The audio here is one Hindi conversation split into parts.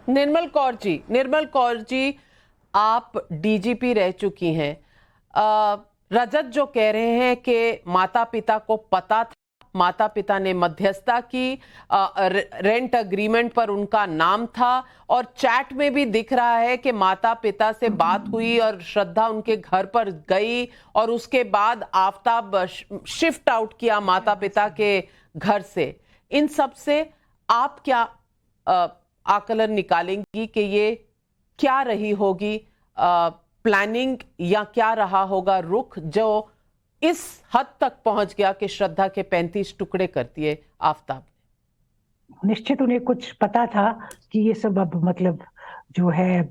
निर्मल कौर जी, आप डीजीपी रह चुकी हैं। रजत जो कह रहे हैं कि माता पिता को पता था, माता पिता ने मध्यस्थता की, रेंट अग्रीमेंट पर उनका नाम था और चैट में भी दिख रहा है कि माता पिता से बात हुई और श्रद्धा उनके घर पर गई और उसके बाद आफताब शिफ्ट आउट किया माता पिता के घर से। इन सब से आप क्या आकलन निकालेंगी कि ये क्या रही होगी प्लानिंग या क्या रहा होगा रुख जो इस हद तक पहुंच गया कि श्रद्धा के 35 टुकड़े कर दिए आफताब? निश्चित उन्हें कुछ पता था कि ये सब अब मतलब जो है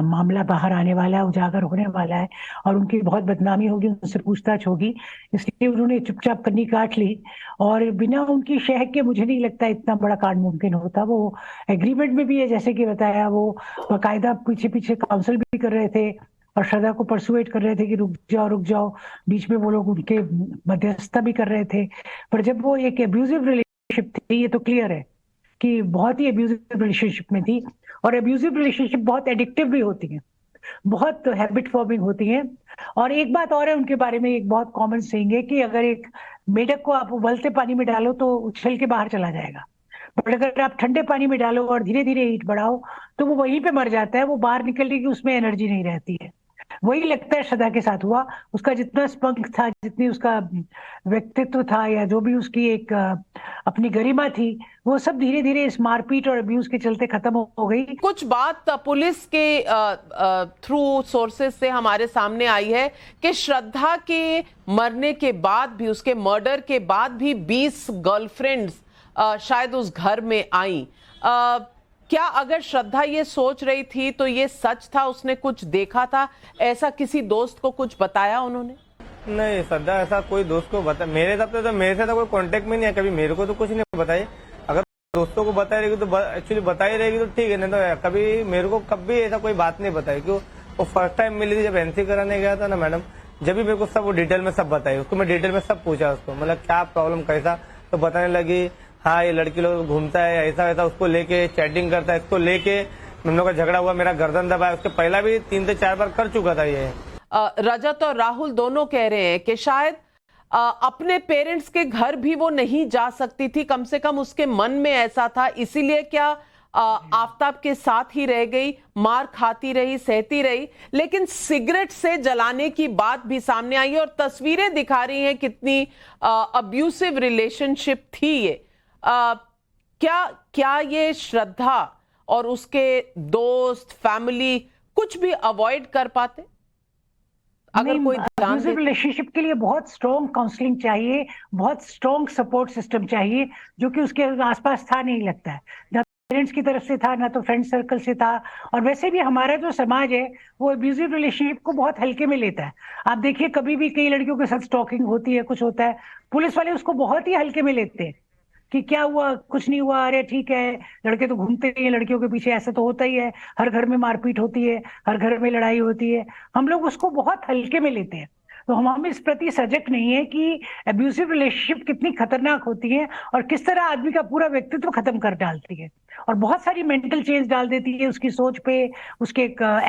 मामला बाहर आने वाला है, उजागर होने वाला है और उनकी बहुत बदनामी होगी, उनसे पूछताछ होगी, इसलिए उन्होंने चुपचाप कन्नी काट ली। और बिना उनकी शह के मुझे नहीं लगता इतना बड़ा कांड मुमकिन होता। वो एग्रीमेंट में भी है, जैसे कि बताया, वो बाकायदा पीछे पीछे काउंसिल भी कर रहे थे और श्रद्धा को परसुएट कर रहे थे कि रुक जाओ, बीच में वो लोग उनके मध्यस्थता भी कर रहे थे। पर जब वो एक एब्यूजिव रिलेशनशिप थी, ये तो क्लियर है कि बहुत ही एब्यूजिव रिलेशनशिप में थी। और एब्यूजिव रिलेशनशिप बहुत एडिक्टिव भी होती हैं, बहुत हैबिट फॉर्मिंग होती हैं। और एक बात और है उनके बारे में, एक बहुत कॉमन सेइंग है कि अगर एक मेढक को आप उबलते पानी में डालो तो उछल के बाहर चला जाएगा, बट अगर आप ठंडे पानी में डालो और धीरे धीरे हीट बढ़ाओ तो वो वहीं पे मर जाता है, वो बाहर निकलने की उसमें एनर्जी नहीं रहती है। वही लगता है श्रद्धा के साथ हुआ। उसका जितना स्पंक था, जितनी उसका व्यक्तित्व था या जो भी उसकी एक अपनी गरिमा थी, वो सब धीरे धीरे इस मारपीट और अब्यूज के चलते खत्म हो गई। कुछ बात पुलिस के थ्रू सोर्सेस से हमारे सामने आई है कि श्रद्धा के मरने के बाद भी, उसके मर्डर के बाद भी 20 गर्लफ्रेंड्स शायद उस घर में आई। क्या अगर श्रद्धा ये सोच रही थी तो ये सच था, उसने कुछ देखा था, ऐसा किसी दोस्त को कुछ बताया उन्होंने? नहीं, श्रद्धा ऐसा कोई दोस्त को बता, मेरे से तो कोई कांटेक्ट में नहीं है, कभी मेरे को तो कुछ नहीं बताई। अगर दोस्तों को बताई रहेगी तो एक्चुअली बताई रहेगी तो ठीक है, नहीं तो कभी मेरे को कभी ऐसा कोई बात नहीं बताई। क्यों? वो फर्स्ट टाइम मिली थी जब एनसी कराने गया था ना मैडम, जब भी मेरे को सब वो डिटेल में सब बताई। उसको मैं डिटेल में सब पूछा, उसको मतलब क्या प्रॉब्लम कैसा, तो बताने लगी हाँ ये लड़की लोग घूमता है ऐसा वैसा, उसको लेके चैटिंग करता है, इसको लेके हम लोग का झगड़ा हुआ, मेरा गर्दन दबाया। उसके पहला भी 3 से 4 बार कर चुका था ये। रजत और राहुल दोनों कह रहे हैं कि शायद अपने पेरेंट्स के घर भी वो नहीं जा सकती थी, कम से कम उसके मन में ऐसा था, इसीलिए क्या आफताब के साथ ही रह गई, मार खाती रही, सहती रही। लेकिन सिगरेट से जलाने की बात भी सामने आई है और तस्वीरें दिखा रही हैं कितनी अब्यूसिव रिलेशनशिप थी ये। क्या ये श्रद्धा और उसके दोस्त, फैमिली कुछ भी अवॉइड कर पाते अगर कोई ध्यान दे? रिलेशनशिप के लिए बहुत स्ट्रॉन्ग काउंसलिंग चाहिए, बहुत स्ट्रॉन्ग सपोर्ट सिस्टम चाहिए, जो कि उसके आसपास था नहीं लगता है। ना पेरेंट्स की तरफ से था, ना तो फ्रेंड सर्कल से था। और वैसे भी हमारा जो समाज है वो अब्यूजिव रिलेशनशिप को बहुत हल्के में लेता है। आप देखिए, कभी भी कई लड़कियों के साथ स्टॉकिंग होती है, कुछ होता है, पुलिस वाले उसको बहुत ही हल्के में लेते हैं कि क्या हुआ, कुछ नहीं हुआ, अरे ठीक है, लड़के तो घूमते ही हैं, लड़कियों के पीछे ऐसा तो होता ही है, हर घर में मारपीट होती है, हर घर में लड़ाई होती है। हम लोग उसको बहुत हल्के में लेते हैं। तो हम इस प्रति सजग नहीं है कि एब्यूसिव रिलेशनशिप कितनी खतरनाक होती है और किस तरह आदमी का पूरा व्यक्तित्व खत्म कर डालती है और बहुत सारी मेंटल चेंज डाल देती है उसकी सोच पे, उसके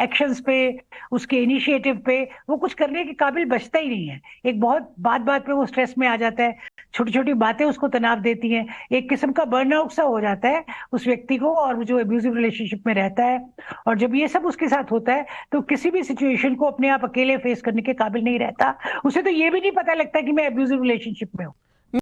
एक्शंस पे, उसके इनिशिएटिव पे। वो कुछ करने के काबिल बचता ही नहीं है। एक बहुत बात पे वो स्ट्रेस में आ जाता है, छोटी छोटी बातें उसको तनाव देती हैं, एक किस्म का बर्नआउट सा हो जाता है उस व्यक्ति को, और जो एब्यूसिव रिलेशनशिप में रहता है। और जब ये सब उसके साथ होता है तो किसी भी सिचुएशन को अपने आप अकेले फेस करने के काबिल नहीं रहता। उसे तो ये भी नहीं पता लगता कि मैं एब्यूसिव रिलेशनशिप में हूँ।